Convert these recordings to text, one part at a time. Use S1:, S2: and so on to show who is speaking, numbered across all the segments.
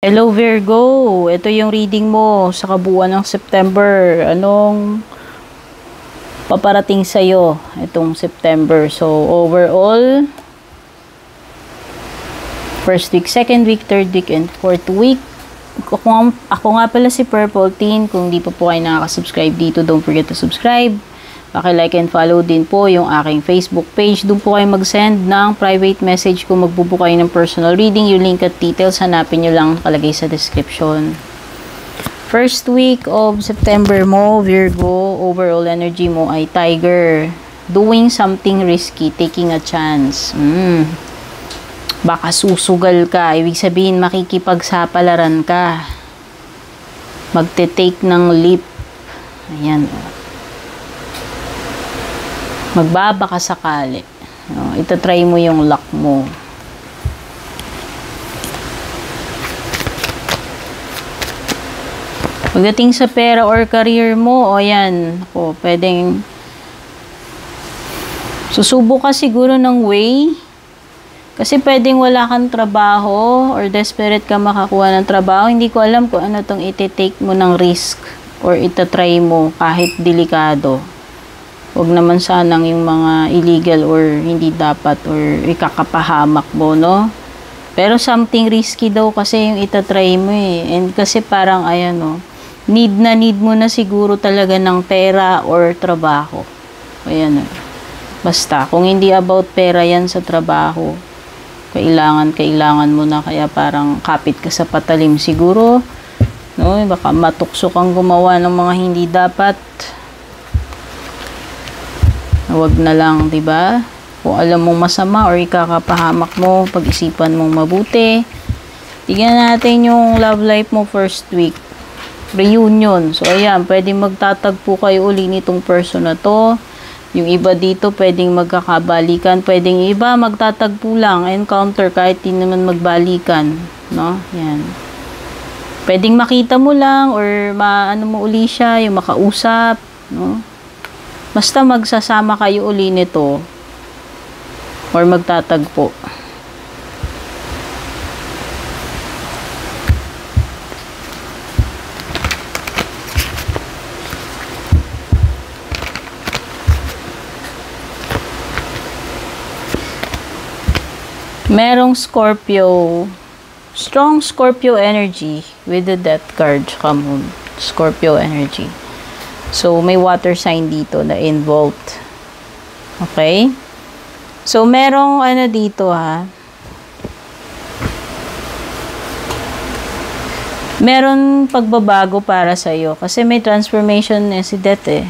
S1: Hello Virgo, ito yung reading mo sa kabuuan ng September. Anong paparating sa'yo itong September? So, overall, first week, second week, third week, and fourth week. Ako nga pala si Purple Teen. Kung di pa po kayo nakaka-subscribe dito, don't forget to subscribe. Paki-like and follow din po yung aking Facebook page. Doon po kayo mag-send ng private message kung magbubook kayo ng personal reading. Yung link at details, hanapin nyo lang nakalagay sa description. First week of September mo, Virgo, overall energy mo ay Tiger. Doing something risky, taking a chance. Baka susugal ka. Ibig sabihin, makikipagsapalaran ka. Magte-take ng leap. Ayan. Magbabaka sakali. Itatry mo yung luck mo. Pagdating sa pera or career mo, o yan, pwedeng susubok ka siguro ng way. Kasi pwedeng wala kang trabaho or desperate ka makakuha ng trabaho. Hindi ko alam kung ano tong iti-take mo ng risk or itatry mo kahit delikado. Huwag naman sanang yung mga illegal or hindi dapat or ikakapahamak mo, no? Pero something risky daw kasi yung itatry mo eh. And kasi parang, ayan, no? Need mo na siguro talaga ng pera or trabaho. Ayan, no? Basta, kung hindi about pera yan sa trabaho, kailangan mo na, kaya parang kapit ka sa patalim siguro, no? Baka matukso kang gumawa ng mga hindi dapat. Huwag na lang, 'di ba? Kung alam mong masama or ikakapahamak mo, pag-isipan mong mabuti. Tingnan natin yung love life mo first week. Reunion. So ayan, pwedeng magtatagpo kayo uli nitong person na to. Yung iba dito pwedeng magkakabalikan, pwedeng iba magtatagpo lang, encounter kahit di naman magbalikan, no? Yan. Pwedeng makita mo lang or maano mo uli siya, yung makausap, no? Basta magsasama kayo uli nito or magtatagpo. Merong Scorpio, strong Scorpio energy with the Death card, Moon. Scorpio energy. So, may water sign dito na involved. Okay? So, merong ano dito ha. Meron pagbabago para sa'yo. Kasi may transformation na si Death eh.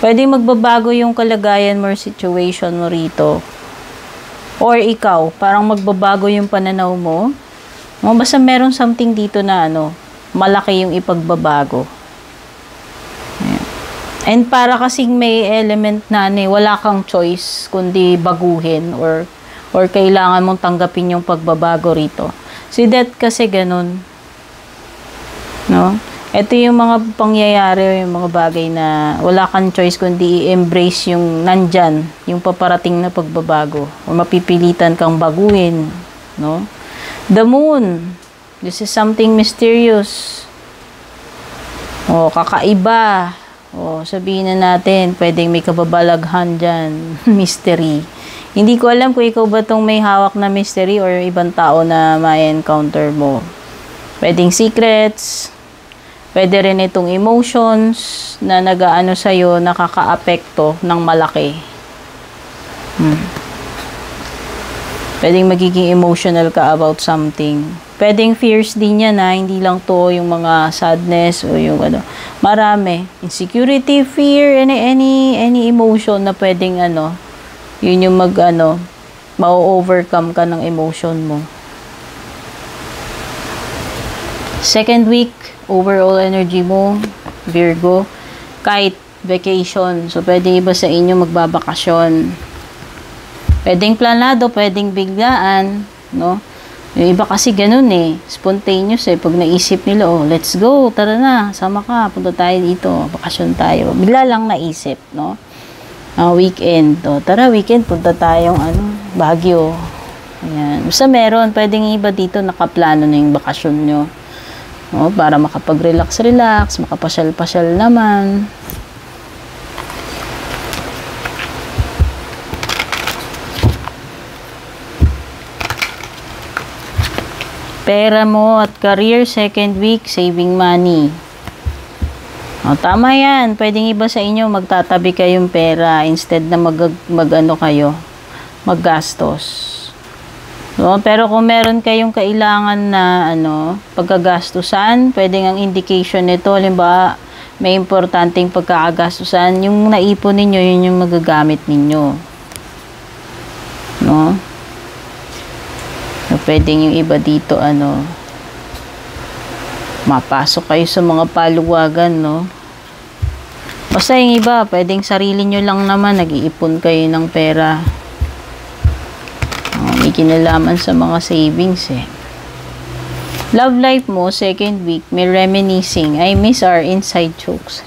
S1: Pwedeng magbabago yung kalagayan mo or situation mo rito. Or ikaw, parang magbabago yung pananaw mo. Basta meron something dito na ano, malaki yung ipagbabago. Ayan. And para kasing may element na wala kang choice kundi baguhin or kailangan mong tanggapin yung pagbabago rito. Si Death kasi ganun. No? Ito yung mga pangyayari, yung mga bagay na wala kang choice kundi i-embrace yung nandyan, yung paparating na pagbabago. O mapipilitan kang baguhin. No? The Moon. This is something mysterious. O, kakaiba. O, sabihin na natin, pwedeng may kababalaghan dyan. Mystery. Hindi ko alam kung ikaw ba itong may hawak na mystery or ibang tao na ma-encounter mo. Pwedeng secrets. Pwede rin itong emotions na nag-aano sa'yo, nakaka-apekto ng malaki. Pwedeng magiging emotional ka about something. Pwedeng fears din yan na hindi lang to yung mga sadness o yung ano. Marami. Insecurity, fear, any emotion na pwedeng ano, yun yung ma-overcome ka ng emotion mo. Second week, overall energy mo, Virgo, kahit vacation. So, pwedeng iba sa inyo magbabakasyon. Pwedeng planado, pwedeng biglaan, no? Yung iba kasi ganun eh, spontaneous eh. Pag naisip nila, oh, let's go, tara na, sama ka, punta tayo dito, bakasyon tayo. Bigla lang naisip, no? Weekend, oh, tara weekend, punta tayong Baguio. Ayan. Basta meron, pwedeng iba dito nakaplano na yung bakasyon nyo. O, para makapag-relax-relax, makapasyal-pasyal naman. Pera mo at career, second week, saving money. O, tama yan. Pwedeng iba sa inyo, magtatabi kayong pera instead na maggastos. No, pero kung meron kayong kailangan na pagkagastusan, pwedeng ang indication nito, halimbawa, may importanteng pagkakagastusan, yung naipon ninyo, yun yung magagamit ninyo. No? So, pwedeng yung iba dito, mapasok kayo sa mga paluwagan, no? Basta yung iba, pwedeng sarili nyo lang naman, nag-iipon kayo ng pera. May kinalaman sa mga savings eh. Love life mo, second week, may reminiscing. I miss our inside jokes.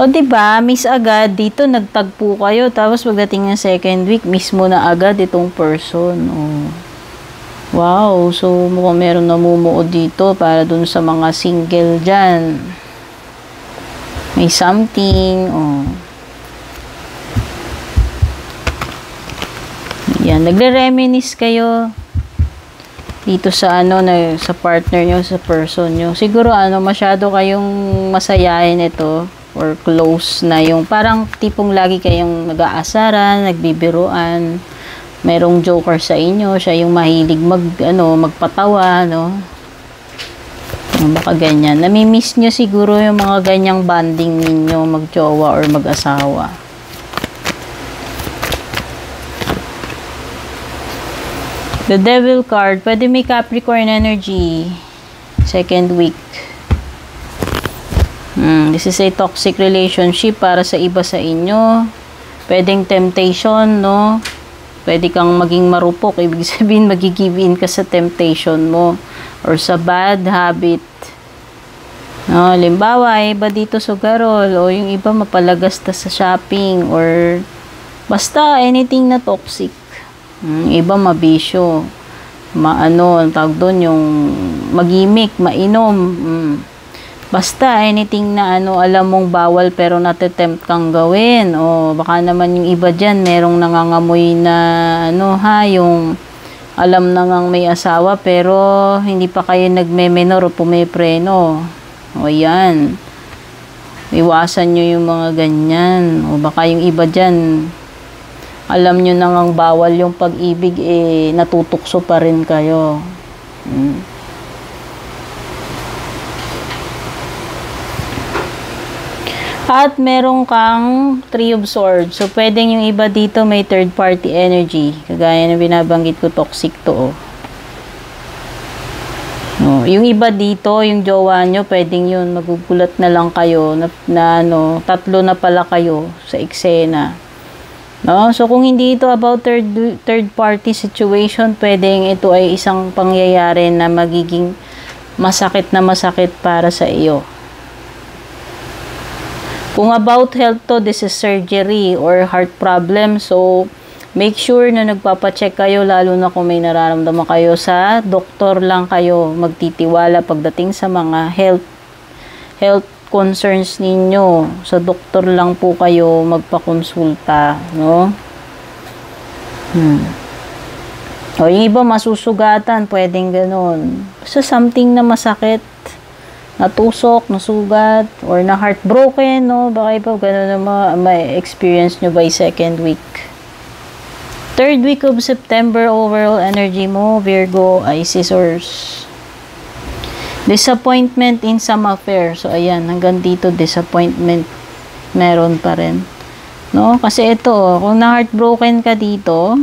S1: O diba, miss agad, dito nagtagpo kayo, tapos pagdating ng second week, miss mo na agad itong person. Oh. Wow, so mukhang meron namumuo dito para dun sa mga single dyan. May something, oh. Yan, nagre-reminisce kayo dito sa sa partner nyo, sa person nyo. Siguro masyado kayong masayahin ito or close na yung parang tipong lagi kayong nag-aasaran, nagbibiruan. Merong joker sa inyo, siya yung mahilig magpatawa, no? Baka ganyan. Nami-miss nyo siguro yung mga ganyang bonding ninyo, mag-jowa or mag-asawa. The Devil card, pwede may Capricorn energy. Second week. This is a toxic relationship para sa iba sa inyo. Pwedeng temptation, no? Pwede kang maging marupok. Ibig sabihin, mag-give in ka sa temptation mo. Or sa bad habit. No, halimbawa, iba dito sugarol. O yung iba mapalagasta sa shopping. Or basta anything na toxic. Iba mabisyo. Ang tawag doon, yung magimik, mainom. Basta anything na alam mong bawal pero natitempt kang gawin. O baka naman yung iba dyan, merong nangangamoy na yung alam na ngang may asawa pero hindi pa kayo nagme-menor o pumipreno. O yan. Iwasan nyo yung mga ganyan. O baka yung iba dyan, alam nyo na ngang bawal yung pag-ibig, natutukso pa rin kayo. At meron kang Three of Swords. So, pwedeng yung iba dito may third party energy. Kagaya na binabanggit ko, toxic to. No, yung iba dito, yung jowa nyo, pwedeng yun, magugulat na lang kayo na tatlo na pala kayo sa eksena. No? So, kung hindi ito about third party situation, pwedeng ito ay isang pangyayari na magiging masakit para sa iyo. Kung about health to, this is surgery or heart problem. So, make sure na nagpapacheck kayo, lalo na kung may nararamdaman kayo sa doktor lang kayo magtitiwala pagdating sa mga health concerns ninyo. Sa doktor lang po kayo magpakonsulta, no? O yung iba masusugatan, pwedeng ganun. So something na masakit, natusok, nasugat, or na heartbroken, no? Baka iba ganun na ma-experience nyo by second week. Third week of September, overall energy mo, Virgo, Isis, or disappointment in some affair. So, ayan, hanggang dito, disappointment meron pa rin. No? Kasi ito, kung na-heartbroken ka dito,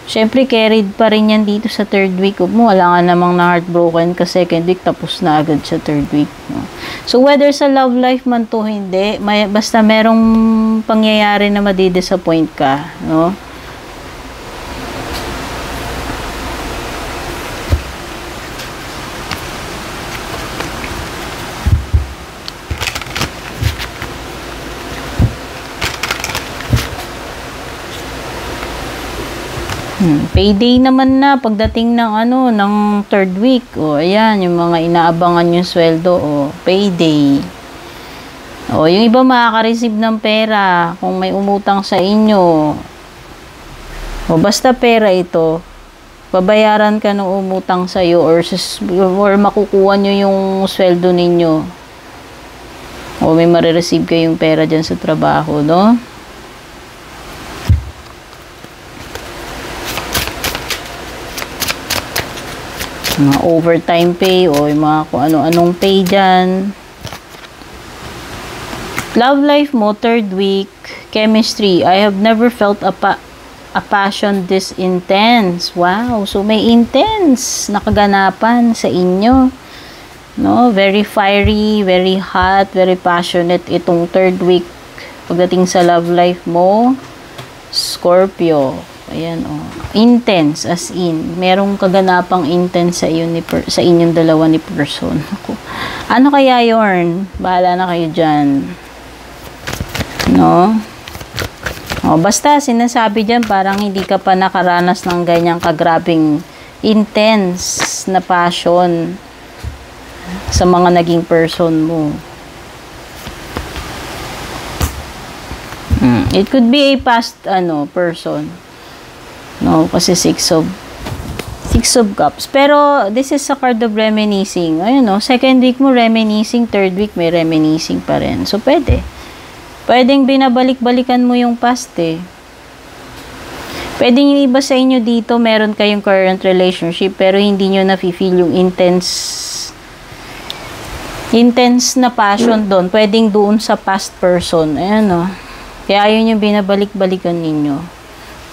S1: syempre, carried pa rin yan dito sa third week mo. Wala nga namang na-heartbroken ka second week, tapos na agad sa third week. No? So, whether sa love life man to, hindi, basta merong pangyayari na madi-disappoint ka, no? Payday naman na pagdating ng ng third week. O, ayan, yung mga inaabangan yung sweldo. O, payday. O, yung iba makaka-receive ng pera kung may umutang sa inyo. O, basta pera ito. Babayaran ka ng umutang sa'yo or makukuha nyo yung sweldo ninyo. O, may marireceive kayong pera dyan sa trabaho, no? Mga overtime pay o yung mga kung ano-anong pay dyan. Love life mo, third week, chemistry. I have never felt a passion this intense. Wow, so may intense na kaganapan sa inyo. No, very fiery, very hot, very passionate itong third week pagdating sa love life mo, Scorpio. Ayan, oh. Intense, as in. Merong kaganapang intense sa inyong dalawa ni person. Ano kaya yorn? Bahala na kayo dyan. No? Oh, basta, sinasabi dyan, parang hindi ka pa nakaranas ng ganyang kagrabing intense na passion sa mga naging person mo. It could be a past, person. No, kasi six of cups. Pero, this is a card of reminiscing. Ayun, no? Second week mo, reminiscing. Third week, may reminiscing pa rin. So, pwede. Pwedeng binabalik-balikan mo yung past, eh. Pwedeng yung iba sa inyo dito, meron kayong current relationship, pero hindi nyo na-feel yung intense na passion doon. Pwedeng doon sa past person. Ayan, no? Kaya yun yung binabalik-balikan ninyo.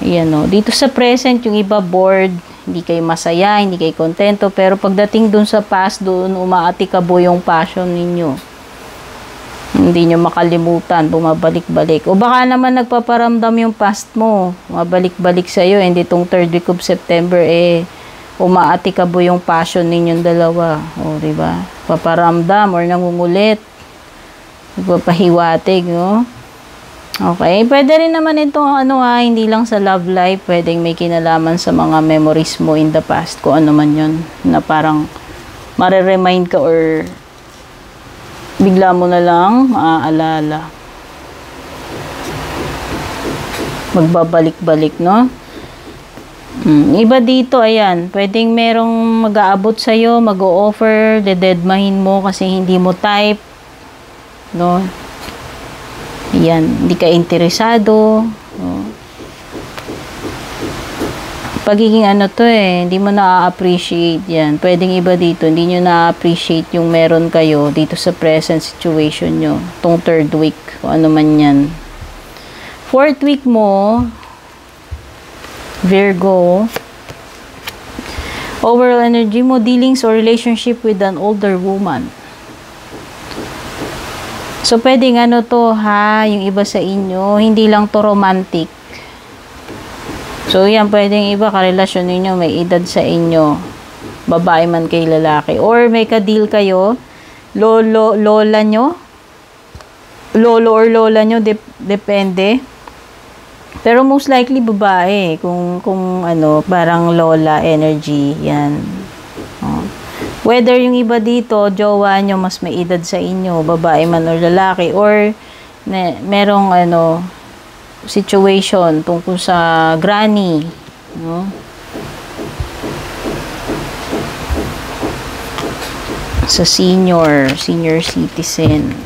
S1: Ayan, no? Dito sa present, yung iba bored, hindi kayo masaya, hindi kayo kontento, pero pagdating dun sa past, doon umaatikabo yung passion ninyo. Hindi nyo makalimutan, bumabalik-balik. O baka naman nagpaparamdam yung past mo, mabalik-balik sa'yo, and itong third week of September, umaatikabo yung passion ninyong dalawa. O, diba? Paparamdam or nangungulit, nagpapahiwatig, no? Okay, pwede rin naman itong hindi lang sa love life, pwedeng may kinalaman sa mga memories mo in the past, kung ano man yun, na parang mare-remind ka or bigla mo na lang maaalala. Magbabalik-balik, no? Iba dito, ayan, pwedeng merong mag-aabot sa'yo, mag-o-offer, dededmahin mo kasi hindi mo type, no? Yan, hindi ka interesado. Pagiging hindi mo na-appreciate yan. Pwedeng iba dito, hindi nyo na-appreciate yung meron kayo dito sa present situation nyo. Tong third week, o ano man yan. Fourth week mo, Virgo, overall energy mo, dealings or relationship with an older woman. So, pwedeng yung iba sa inyo, hindi lang to romantic. So, yan, pwedeng iba, karelasyon ninyo, may edad sa inyo, babae man kay lalaki. Or may ka-deal kayo, lola nyo, lolo or lola nyo, depende. Pero most likely, babae, kung parang lola energy, yan. Whether yung iba dito, jowa nyo, mas may edad sa inyo, babae man or lalaki, or merong situation tungkol sa granny, no? Sa senior citizen.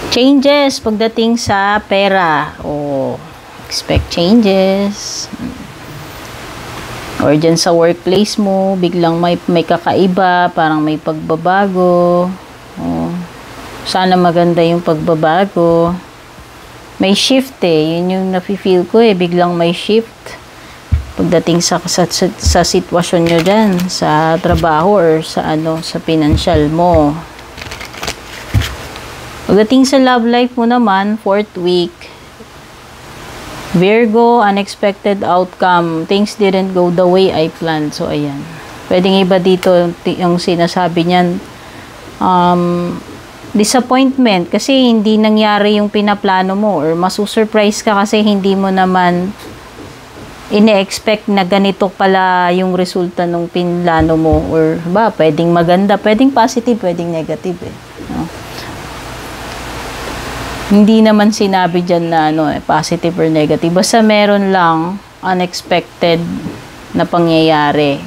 S1: Changes pagdating sa pera. Expect changes. Or dyan sa workplace mo, biglang may kakaiba, parang may pagbabago. Sana maganda yung pagbabago. May shift yun yung nafe-feel ko biglang may shift. Pagdating sa sitwasyon nyo dyan, sa trabaho or sa financial mo. Pagdating sa love life mo naman, fourth week, Virgo, unexpected outcome. Things didn't go the way I planned. So, ayan. Pwedeng iba dito yung sinasabi niyan. disappointment kasi hindi nangyari yung pinaplano mo, or masusurprise ka kasi hindi mo naman ine-expect na ganito pala yung resulta ng pinlano mo, or ba, pwedeng maganda, pwedeng positive, pwedeng negative eh. No? Hindi naman sinabi dyan na positive or negative, basta meron lang unexpected na pangyayari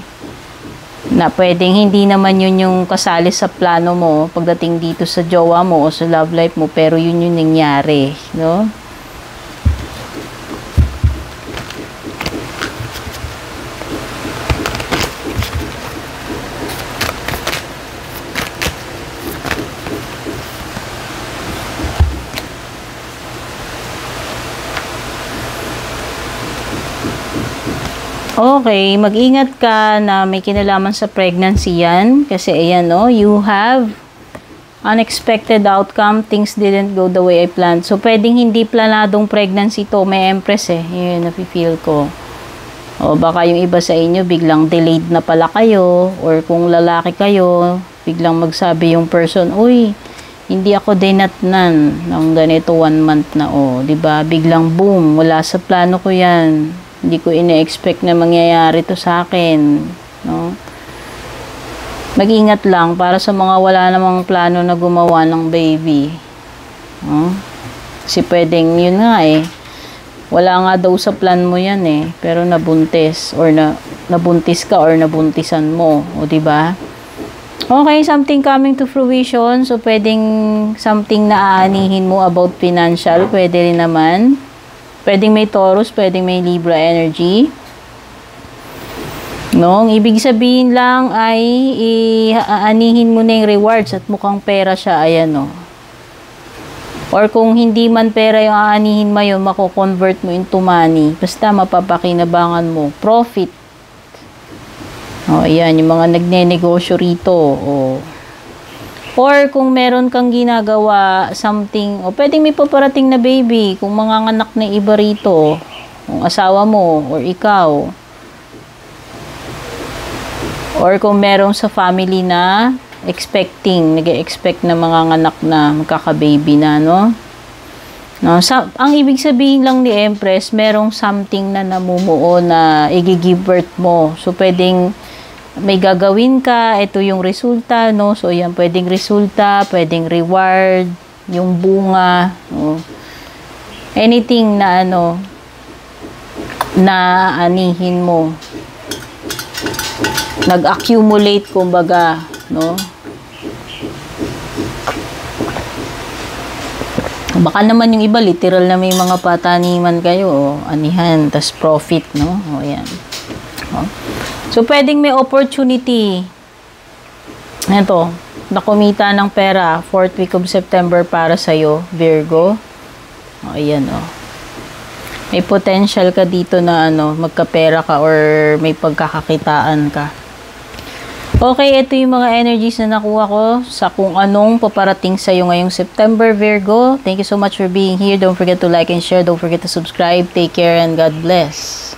S1: na pwedeng hindi naman yun yung kasali sa plano mo pagdating dito sa jowa mo o sa love life mo, pero yun yung nangyari, no? Okay, mag-ingat ka na may kinalaman sa pregnancy yan. Kasi ayan, no, you have unexpected outcome. Things didn't go the way I planned. So, pwedeng hindi planadong pregnancy to. May empress eh. Yun, nafe-feel ko. O baka yung iba sa inyo, biglang delayed na pala kayo. Or kung lalaki kayo, biglang magsabi yung person, uy, hindi ako dinatnan ng ganito 1 month na, diba? Biglang boom, wala sa plano ko yan. Hindi ko ine-expect na mangyayari to sa akin, no? Mag-ingat lang para sa mga wala namang plano na gumawa ng baby. No? Kasi pwedeng yun nga eh. Wala nga daw sa plan mo yan eh, pero nabuntis or nabuntis ka or nabuntisan mo, o di ba? Okay, something coming to fruition. So pwedeng something na aanihin mo about financial, pwede rin naman. Pwedeng may Taurus, pwedeng may Libra energy. No, ang ibig sabihin lang ay aanihin mo na yung rewards at mukhang pera siya, ayan no. Or kung hindi man pera yung aanihin mo yun, mako-convert mo into money. Basta mapapakinabangan mo. Profit. O, ayan, yung mga nagne-negosyo rito. O. Or kung meron kang ginagawa something, o pwedeng may paparating na baby, kung manganganak na iba rito, kung asawa mo, or ikaw. Or kung meron sa family na nag-expect na manganganak na magkaka-baby na, no? No, ang ibig sabihin lang ni Empress, merong something na namumuo na i-give birth mo. So, pwedeng may gagawin ka, ito yung resulta, no? So, yan, pwedeng resulta, pwedeng reward, yung bunga, no? Anything na, na anihin mo. Nag-accumulate, kumbaga, no? Baka naman yung iba, literal na may mga pataniman kayo, anihan, tas profit, no? O, yan. O. So, pwedeng may opportunity. Ito, nakumita ng pera, 4th week of September para sa'yo, Virgo. O, ayan, o. May potential ka dito na, magkapera ka or may pagkakakitaan ka. Okay, ito yung mga energies na nakuha ko sa kung anong paparating sa'yo ngayong September, Virgo. Thank you so much for being here. Don't forget to like and share. Don't forget to subscribe. Take care and God bless.